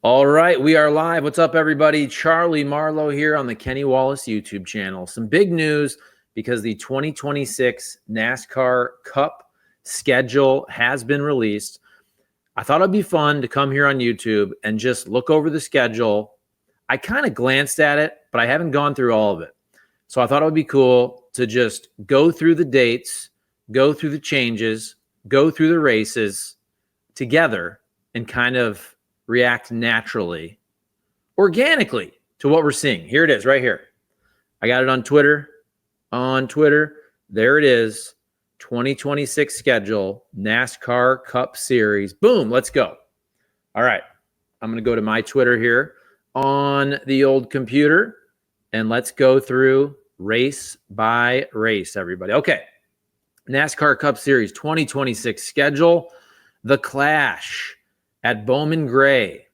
All right, we are live. What's up, everybody? Charlie Marlow here on the Kenny Wallace YouTube channel. Some big news because the 2026 NASCAR Cup schedule has been released. I thought it'd be fun to come here on YouTube and just look over the schedule. I kind of glanced at it, but I haven't gone through all of it. So I thought it would be cool to just go through the dates, go through the changes, go through the races together and kind of react naturally, organically to what we're seeing. Here it is right here. I got it on Twitter. There it is. 2026 schedule, NASCAR Cup Series. Boom, let's go. All right. I'm going to go to my Twitter here on the old computer, and let's go through race by race, everybody. Okay. NASCAR Cup Series 2026 schedule. The Clash at Bowman Gray,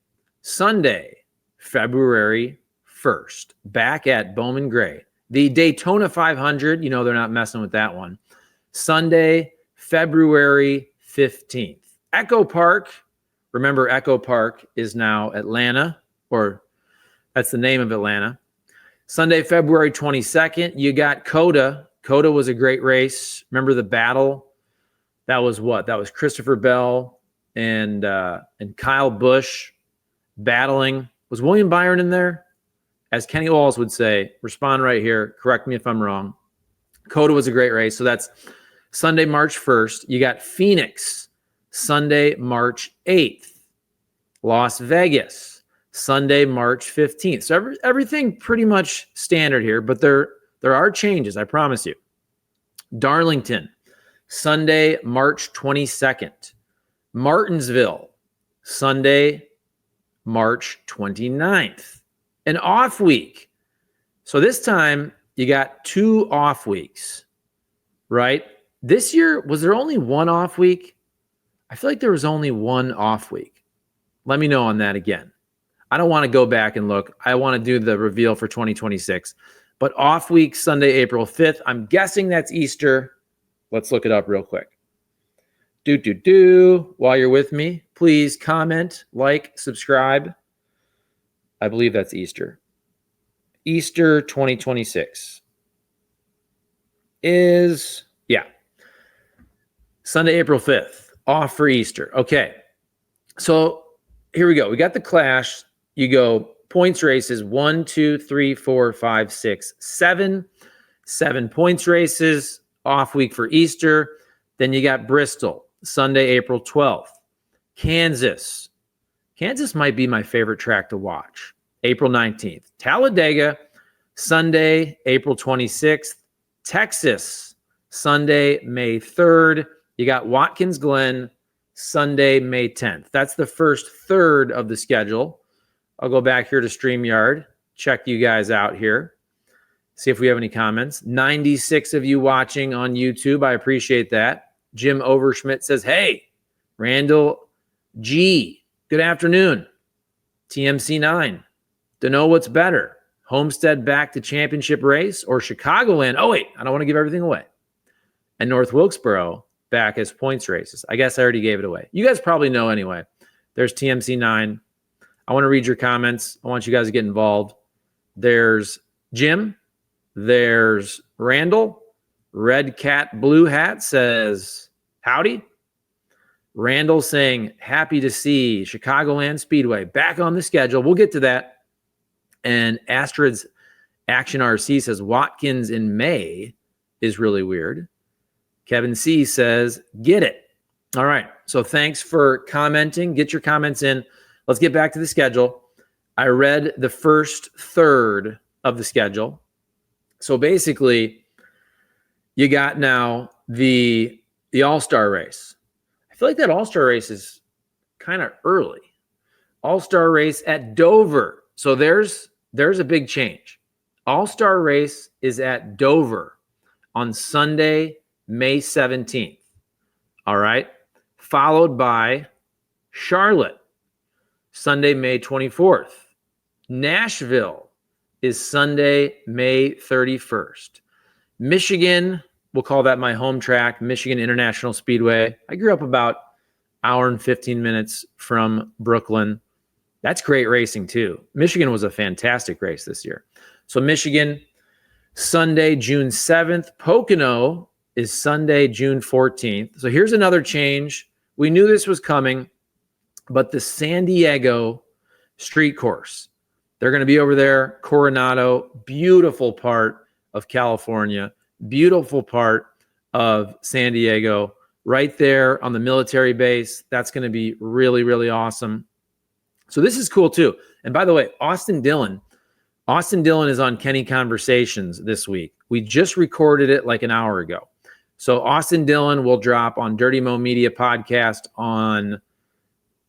Sunday, February 1st, back at Bowman Gray. The Daytona 500, you know they're not messing with that one. Sunday, February 15th. Echo Park, remember Echo Park is now Atlanta, or that's the name of Atlanta. Sunday, February 22nd, you got COTA. COTA was a great race. Remember the battle? That was what? That was Christopher Bell and Kyle Busch battling. Was William Byron in there? As Kenny Wallace would say, respond right here. Correct me if I'm wrong. COTA was a great race. So that's Sunday, March 1st. You got Phoenix, Sunday, March 8th. Las Vegas, Sunday, March 15th. So everything pretty much standard here, but there are changes, I promise you. Darlington, Sunday, March 22nd. Martinsville, Sunday, March 29th. An off week. So this time you got 2 off weeks, right? This year, was there only 1 off week? I feel like there was only 1 off week. Let me know on that again. I don't want to go back and look. I want to do the reveal for 2026. But off week, Sunday, April 5th. I'm guessing that's Easter. Let's look it up real quick. While you're with me, please comment, like, subscribe. I believe that's Easter. Easter 2026 is, Sunday, April 5th, off for Easter. Okay, so here we go. We got the Clash. You go points races, 1, 2, 3, 4, 5, 6, 7. 7 points races, off week for Easter. Then you got Bristol, Sunday, April 12th. Kansas might be my favorite track to watch. April 19th. Talladega, Sunday, April 26th. Texas, Sunday, May 3rd. You got Watkins Glen, Sunday, May 10th. That's the first third of the schedule. I'll go back here to StreamYard, check you guys out here, see if we have any comments. 96 of you watching on YouTube. I appreciate that. Jim Overschmidt says, hey, Randall G, good afternoon. TMC9, to know what's better, Homestead back to championship race or Chicagoland? Oh, wait, I don't want to give everything away. And North Wilkesboro back as points races. I guess I already gave it away. You guys probably know anyway. There's TMC9. I want to read your comments. I want you guys to get involved. There's Jim. There's Randall. Red Cat Blue Hat says, howdy. Randall saying, happy to see Chicagoland Speedway back on the schedule. We'll get to that. And Astrid's Action RC says, Watkins in May is really weird. Kevin C says, get it. All right. So thanks for commenting. Get your comments in. Let's get back to the schedule. I read the first third of the schedule. So basically, you got now the All-Star race. I feel like that All-Star race is kind of early. All-Star race at Dover. So there's a big change. All-Star race is at Dover on Sunday, May 17th. All right. Followed by Charlotte, Sunday, May 24th. Nashville is Sunday, May 31st. Michigan, we'll call that my home track, Michigan International Speedway. I grew up about hour and 15 minutes from Brooklyn. That's great racing too. Michigan was a fantastic race this year. So Michigan, Sunday, June 7th. Pocono is Sunday, June 14th. So here's another change. We knew this was coming, but the San Diego street course, they're going to be over there. Coronado, beautiful part of California, beautiful part of San Diego, right there on the military base. That's going to be really, really awesome. So this is cool too. And by the way, Austin Dillon is on Kenny Conversations this week. We just recorded it like an hour ago. So Austin Dillon will drop on Dirty Mo Media podcast on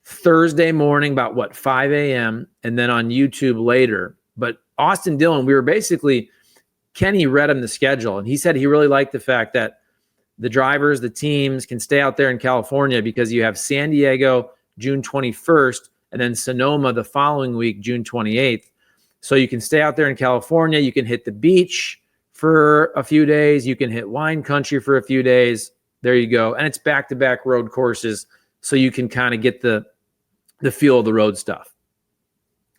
Thursday morning, about 5 a.m., and then on YouTube later. But Austin Dillon, Kenny read him the schedule, and he said he really liked the fact that the drivers, the teams can stay out there in California because you have San Diego June 21st, and then Sonoma the following week, June 28th. So you can stay out there in California. You can hit the beach for a few days. You can hit wine country for a few days. There you go. And it's back-to-back road courses, so you can kind of get the feel of the road stuff.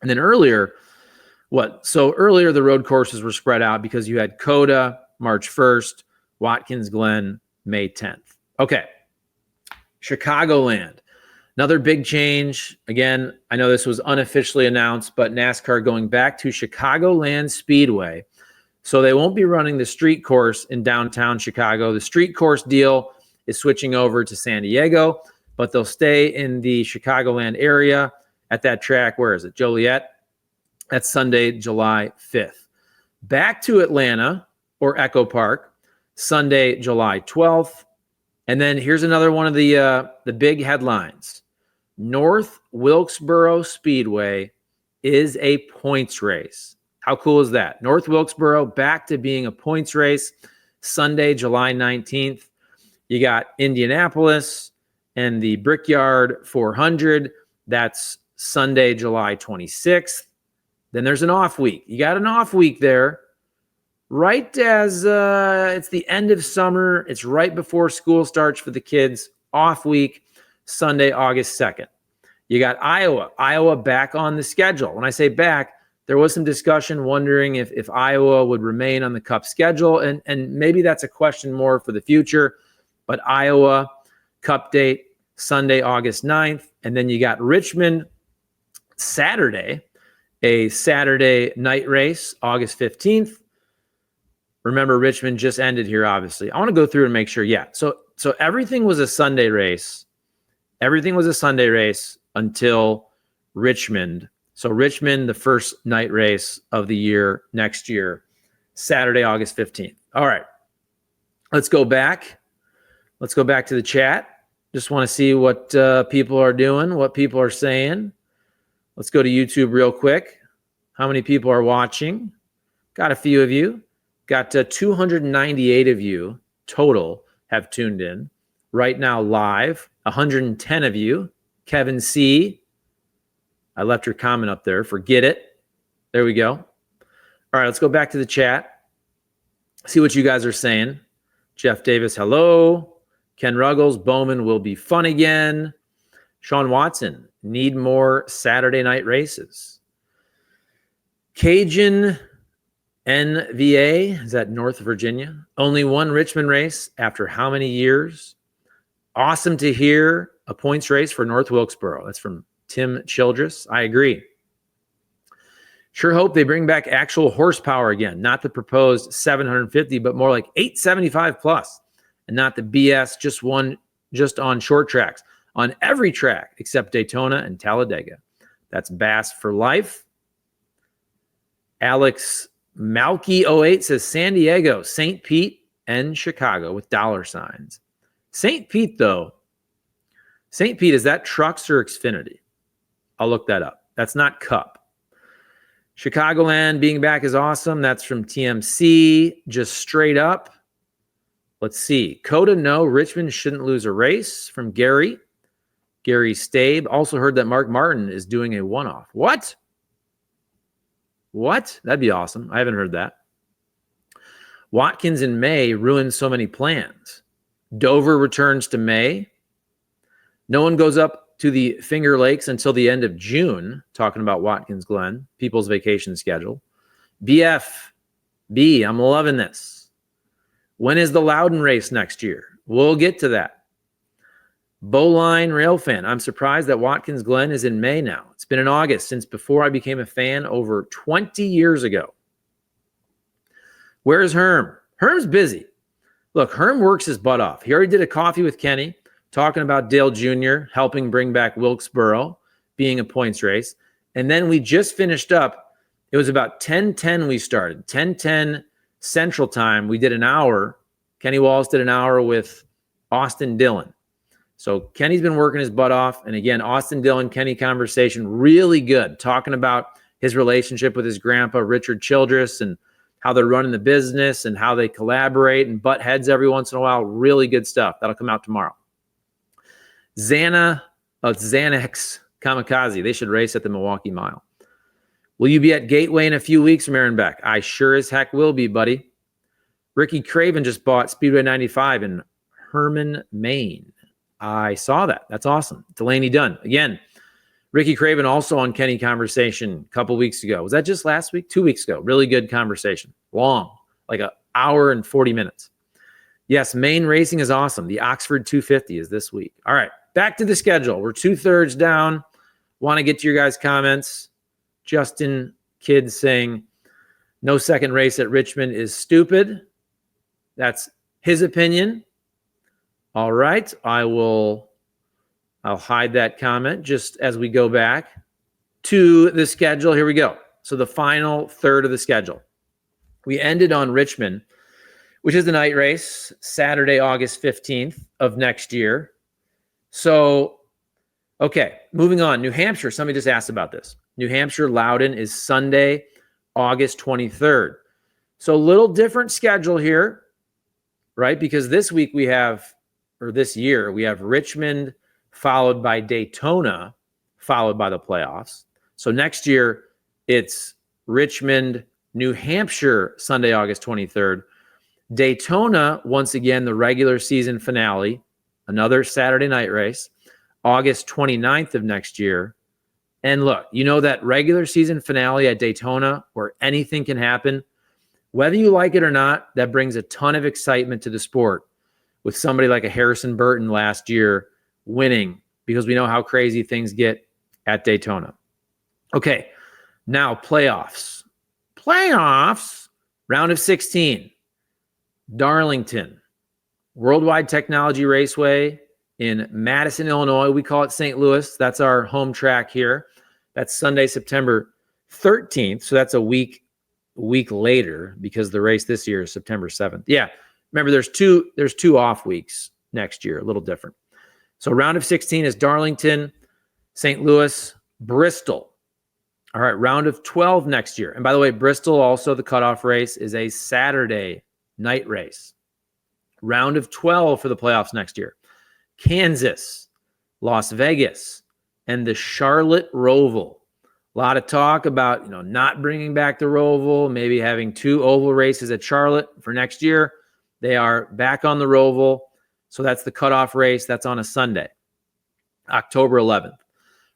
And then earlier the road courses were spread out because you had Coda March 1st, Watkins Glen May 10th. Okay, Chicagoland. Another big change. Again, I know this was unofficially announced, but NASCAR going back to Chicagoland Speedway. So they won't be running the street course in downtown Chicago. The street course deal is switching over to San Diego, but they'll stay in the Chicagoland area at that track. Where is it? Joliet. That's Sunday, July 5th. Back to Atlanta or Echo Park, Sunday, July 12th. And then here's another one of the big headlines. North Wilkesboro Speedway is a points race. How cool is that? North Wilkesboro back to being a points race, Sunday, July 19th. You got Indianapolis and the Brickyard 400. That's Sunday, July 26th. Then there's an off week. You got an off week there. Right as it's the end of summer, it's right before school starts for the kids. Off week, Sunday, August 2nd. You got Iowa back on the schedule. When I say back, there was some discussion wondering if Iowa would remain on the Cup schedule, and maybe that's a question more for the future. But Iowa Cup date, Sunday, August 9th. And then you got Richmond Saturday, a Saturday night race, August 15th. Remember, Richmond just ended here, obviously. I want to go through and make sure. Yeah. So everything was a Sunday race. Everything was a Sunday race until Richmond. So Richmond, the first night race of the year next year, Saturday, August 15th. All right. Let's go back. Let's go back to the chat. Just want to see what people are doing, what people are saying. Let's go to YouTube real quick. How many people are watching? Got a few of you. Got 298 of you total have tuned in right now live. 110 of you. Kevin C. I left your comment up there. Forget it. There we go. All right, let's go back to the chat. See what you guys are saying. Jeff Davis, hello. Ken Ruggles, Bowman will be fun again. Sean Watson, need more Saturday night races. Cajun NVA, is that North Virginia? Only one Richmond race after how many years? Awesome to hear a points race for North Wilkesboro. That's from Tim Childress. I agree. Sure hope they bring back actual horsepower again, not the proposed 750, but more like 875 plus, and not the BS just on short tracks, on every track except Daytona and Talladega. That's Bass for life. Alex Malky 08 says San Diego, St. Pete, and Chicago with dollar signs. St. Pete, though. St. Pete, is that trucks or Xfinity? I'll look that up. That's not Cup. Chicagoland being back is awesome. That's from TMC. Just straight up. Let's see. Coda, no. Richmond shouldn't lose a race from Gary. Gary Stabe. Also heard that Mark Martin is doing a one-off. What? What? That'd be awesome. I haven't heard that. Watkins in May ruined so many plans. Dover returns to May. No one goes up to the Finger Lakes until the end of June, talking about Watkins Glen, people's vacation schedule. BFB, I'm loving this. When is the Loudon race next year? We'll get to that. Bowline Railfan, I'm surprised that Watkins Glen is in May now. It's been in August since before I became a fan over 20 years ago. Where's Herm? Herm's busy. Look, Herm works his butt off. He already did a coffee with Kenny, talking about Dale Jr. helping bring back Wilkesboro, being a points race. And then we just finished up. It was about 10:10 we started. 10:10 Central Time. We did an hour. Kenny Wallace did an hour with Austin Dillon. So Kenny's been working his butt off. And again, Austin Dillon, Kenny conversation, really good. Talking about his relationship with his grandpa, Richard Childress, and how they're running the business and how they collaborate and butt heads every once in a while. Really good stuff. That'll come out tomorrow. Xanax Kamikaze. They should race at the Milwaukee Mile. Will you be at Gateway in a few weeks from Aaron Beck? I sure as heck will be, buddy. Ricky Craven just bought Speedway 95 in Herman, Maine. I saw that. That's awesome. Delaney Dunn. Again, Ricky Craven also on Kenny Conversation a couple weeks ago. Was that just last week? 2 weeks ago. Really good conversation. Long, like an hour and 40 minutes. Yes, Maine racing is awesome. The Oxford 250 is this week. All right, back to the schedule. We're 2/3 down. Want to get to your guys' comments. Justin Kidd saying, no second race at Richmond is stupid. That's his opinion. All right, I'll hide that comment just as we go back to the schedule. Here we go. So the final third of the schedule. We ended on Richmond, which is the night race, Saturday, August 15th of next year. So, okay, moving on. New Hampshire, somebody just asked about this. New Hampshire Loudon is Sunday, August 23rd. So a little different schedule here, right? Because this week we have, or this year, we have Richmond followed by Daytona, followed by the playoffs. So next year, it's Richmond, New Hampshire, Sunday, August 23rd. Daytona, once again, the regular season finale, another Saturday night race, August 29th of next year. And look, you know that regular season finale at Daytona where anything can happen, whether you like it or not, that brings a ton of excitement to the sport with somebody like a Harrison Burton last year winning, because we know how crazy things get at Daytona. Okay, now playoffs. Round of 16. Darlington, Worldwide Technology Raceway in Madison, Illinois. We call it St. Louis. That's our home track here. That's Sunday, September 13th. So that's a week later, because the race this year is September 7th. Yeah, remember there's two off weeks next year, a little different. So round of 16 is Darlington, St. Louis, Bristol. All right, round of 12 next year. And by the way, Bristol, also the cutoff race, is a Saturday night race. Round of 12 for the playoffs next year. Kansas, Las Vegas, and the Charlotte Roval. A lot of talk about, not bringing back the Roval, maybe having 2 oval races at Charlotte for next year. They are back on the Roval. So that's the cutoff race. That's on a Sunday, October 11th.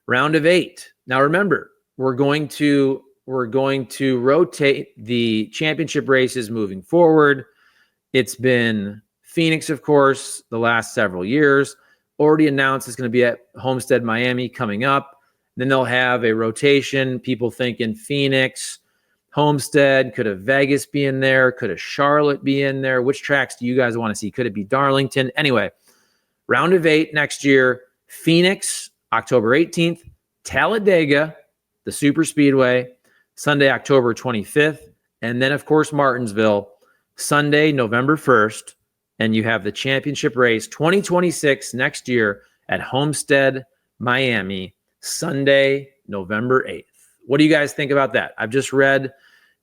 Round of 8. Now remember, we're going to rotate the championship races moving forward. It's been Phoenix, of course, the last several years. Already announced it's going to be at Homestead, Miami coming up. Then they'll have a rotation. People thinking Phoenix, Homestead, could a Vegas be in there? Could a Charlotte be in there? Which tracks do you guys want to see? Could it be Darlington? Anyway, round of 8 next year, Phoenix, October 18th, Talladega, the Super Speedway, Sunday, October 25th, and then, of course, Martinsville, Sunday, November 1st, and you have the championship race 2026 next year at Homestead, Miami, Sunday, November 8th. What do you guys think about that? I've just read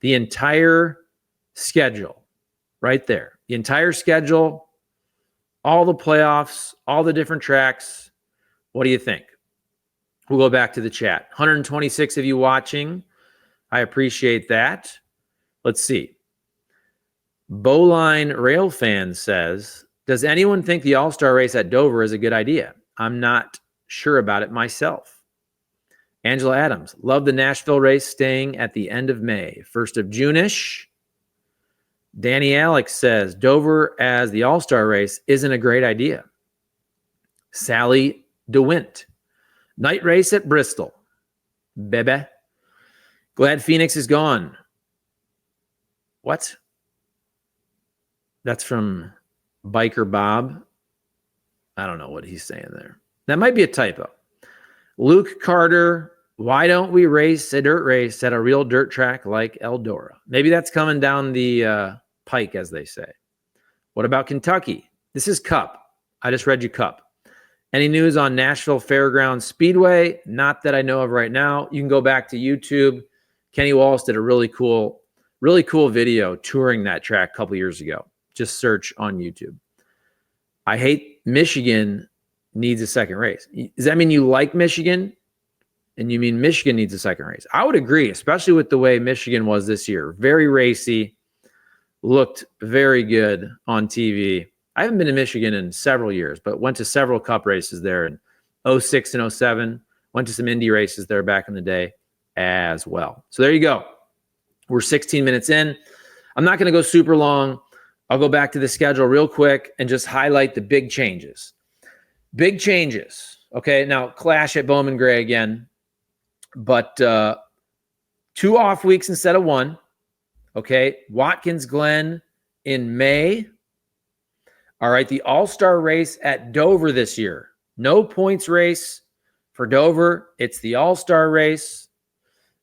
the entire schedule right there. The entire schedule, all the playoffs, all the different tracks. What do you think? We'll go back to the chat. 126 of you watching. I appreciate that. Let's see. Bowline Railfan says, does anyone think the All-Star race at Dover is a good idea? I'm not sure about it myself. Angela Adams, love the Nashville race staying at the end of May, 1st of June-ish. Danny Alex says, Dover as the All-Star race isn't a great idea. Sally DeWint, night race at Bristol. Bebe. Glad Phoenix is gone. What? That's from Biker Bob. I don't know what he's saying there. That might be a typo. Luke Carter, why don't we race a dirt race at a real dirt track like Eldora? Maybe that's coming down the pike, as they say. What about Kentucky? This is Cup. I just read you Cup. Any news on Nashville Fairgrounds Speedway? Not that I know of right now. You can go back to YouTube. Kenny Wallace did a really cool video touring that track a couple years ago. Just search on YouTube. I hate Michigan needs a second race. Does that mean you like Michigan? And you mean Michigan needs a second race? I would agree, especially with the way Michigan was this year. Very racy, looked very good on TV. I haven't been to Michigan in several years, but went to several Cup races there in 06 and 07. Went to some Indy races there back in the day as well. So there you go. We're 16 minutes in. I'm not going to go super long. I'll go back to the schedule real quick and just highlight the big changes. Big changes. Okay, now Clash at Bowman Gray again, but 2 off weeks instead of 1. Okay, Watkins Glen in May. All right, the All-Star race at Dover this year. No points race for Dover. It's the All-Star race.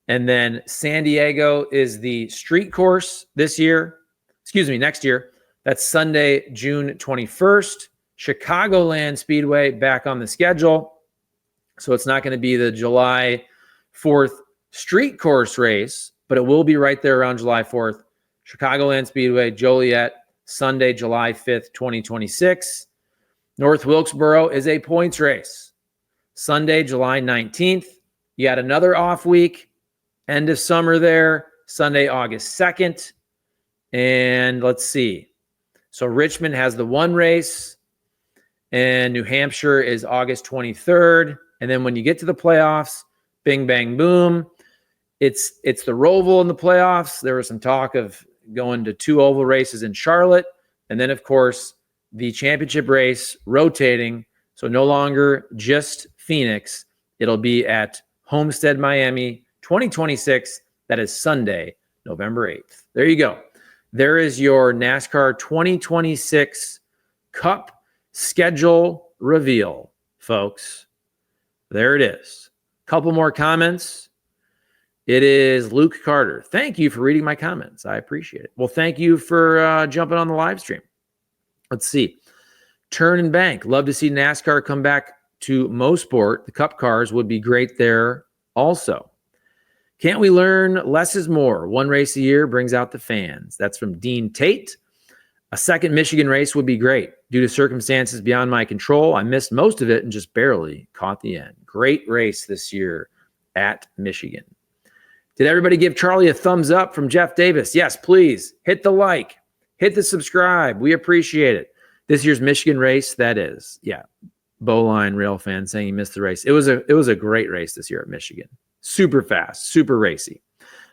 And then San Diego is the street course this year. Excuse me, next year. That's Sunday, June 21st. Chicagoland Speedway back on the schedule. So it's not going to be the July 4th street course race, but it will be right there around July 4th. Chicagoland Speedway, Joliet, Sunday, July 5th, 2026. North Wilkesboro is a points race. Sunday, July 19th. You got another off week. End of summer there. Sunday, August 2nd. And let's see. So Richmond has the 1 race. And New Hampshire is August 23rd. And then when you get to the playoffs, bing, bang, boom. It's the Roval in the playoffs. There was some talk of going to 2 oval races in Charlotte. And then, of course, the championship race rotating. So no longer just Phoenix. It'll be at Homestead, Miami, 2026. That is Sunday, November 8th. There you go. There is your NASCAR 2026 Cup schedule reveal, folks. There it is. Couple more comments. It is Luke Carter. Thank you for reading my comments. I appreciate it. Well, thank you for jumping on the live stream. Let's see. Turn and Bank. Love to see NASCAR come back to Mosport. The Cup cars would be great there also. Can't we learn less is more? 1 race a year brings out the fans. That's from Dean Tate. A second Michigan race would be great. Due to circumstances beyond my control, I missed most of it and just barely caught the end. Great race this year at Michigan. Did everybody give Charlie a thumbs up from Jeff Davis? Yes, please. Hit the like. Hit the subscribe. We appreciate it. This year's Michigan race, that is. Yeah. Bowline Rail fan saying he missed the race. It was a great race this year at Michigan. Super fast, super racy.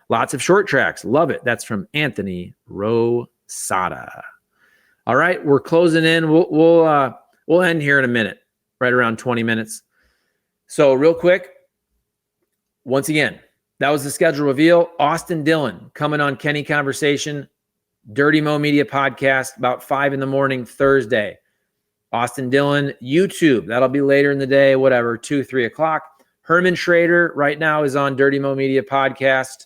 Lots of short tracks. Love it. That's from Anthony Rosada. All right, we're closing in. We'll end here in a minute, right around 20 minutes. So real quick, once again, that was the schedule reveal. Austin Dillon coming on Kenny Conversation, Dirty Mo Media podcast, about 5 a.m. Thursday. Austin Dillon, YouTube. That'll be later in the day, whatever, 2, 3 o'clock. Herman Schrader right now is on Dirty Mo Media podcast.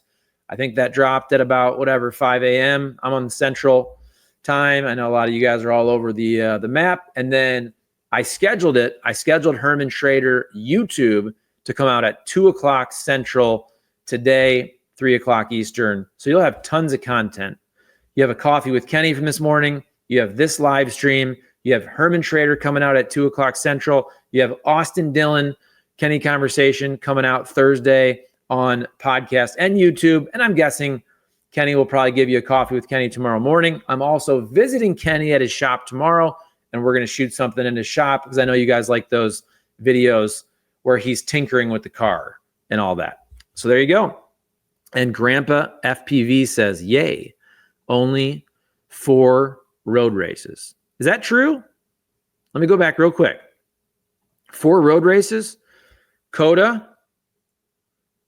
I think that dropped at about, 5 a.m. I'm on Central Time. I know a lot of you guys are all over the map. And then I scheduled it. I scheduled Herman Schrader YouTube to come out at 2 o'clock Central today, 3 o'clock Eastern. So you'll have tons of content. You have a coffee with Kenny from this morning. You have this live stream. You have Herman Schrader coming out at 2 o'clock Central. You have Austin Dillon, Kenny Conversation coming out Thursday on podcast and YouTube. And I'm guessing Kenny will probably give you a coffee with Kenny tomorrow morning. I'm also visiting Kenny at his shop tomorrow, and we're going to shoot something in his shop because I know you guys like those videos where he's tinkering with the car and all that. So there you go. And Grandpa FPV says, yay, only 4 road races. Is that true? Let me go back real quick. 4 road races. Coda,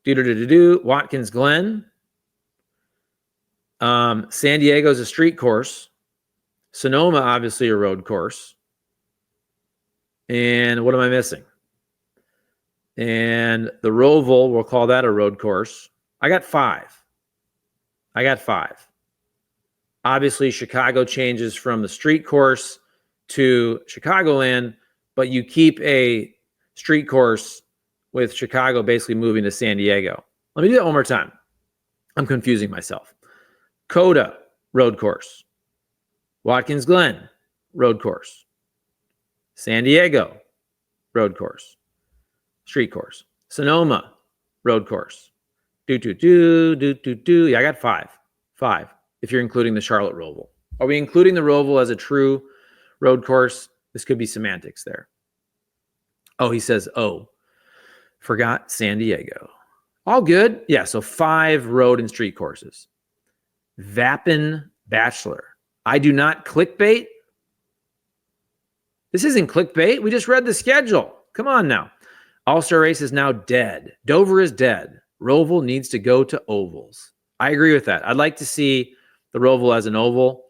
Watkins Glen. San Diego's a street course. Sonoma, obviously a road course. And what am I missing? And the Roval, we'll call that a road course. I got 5. Obviously, Chicago changes from the street course to Chicagoland, but you keep a street course with Chicago basically moving to San Diego. Let me do that one more time. I'm confusing myself. Coda, road course. Watkins Glen, road course. San Diego, road course. Street course. Sonoma, road course. Yeah, I got 5. 5, if you're including the Charlotte Roval. Are we including the Roval as a true road course? This could be semantics there. Oh, he says, oh, forgot San Diego. All good. Yeah, so 5 road and street courses. Vapin Bachelor. I do not clickbait. This isn't clickbait. We just read the schedule. Come on now. All-Star Race is now dead. Dover is dead. Roval needs to go to ovals. I agree with that. I'd like to see the Roval as an oval.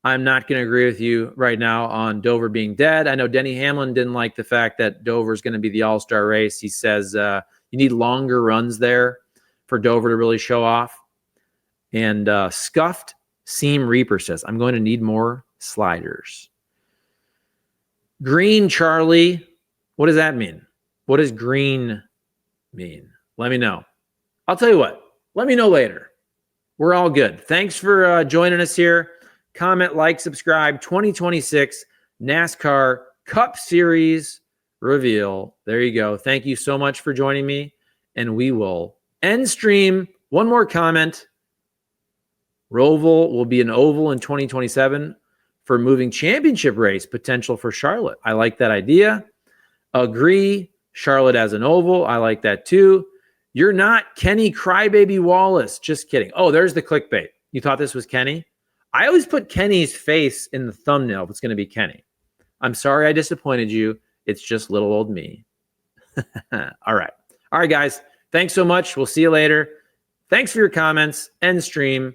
I'm not going to agree with you right now on Dover being dead. I know Denny Hamlin didn't like the fact that Dover is going to be the All-Star Race. He says you need longer runs there for Dover to really show off. And Scuffed Seam Reaper says, I'm going to need more sliders. Green Charlie, what does that mean? What does green mean? Let me know. I'll tell you what. Let me know later. We're all good. Thanks for joining us here. Comment, like, subscribe. 2026 NASCAR Cup Series reveal. There you go. Thank you so much for joining me. And we will end stream. One more comment. Roval will be an oval in 2027 for moving championship race potential for Charlotte. I like that idea. Agree. Charlotte as an oval. I like that too. You're not Kenny Crybaby Wallace. Just kidding. Oh, there's the clickbait. You thought this was Kenny? I always put Kenny's face in the thumbnail if it's going to be Kenny. I'm sorry I disappointed you. It's just little old me. All right. All right, guys. Thanks so much. We'll see you later. Thanks for your comments. End stream.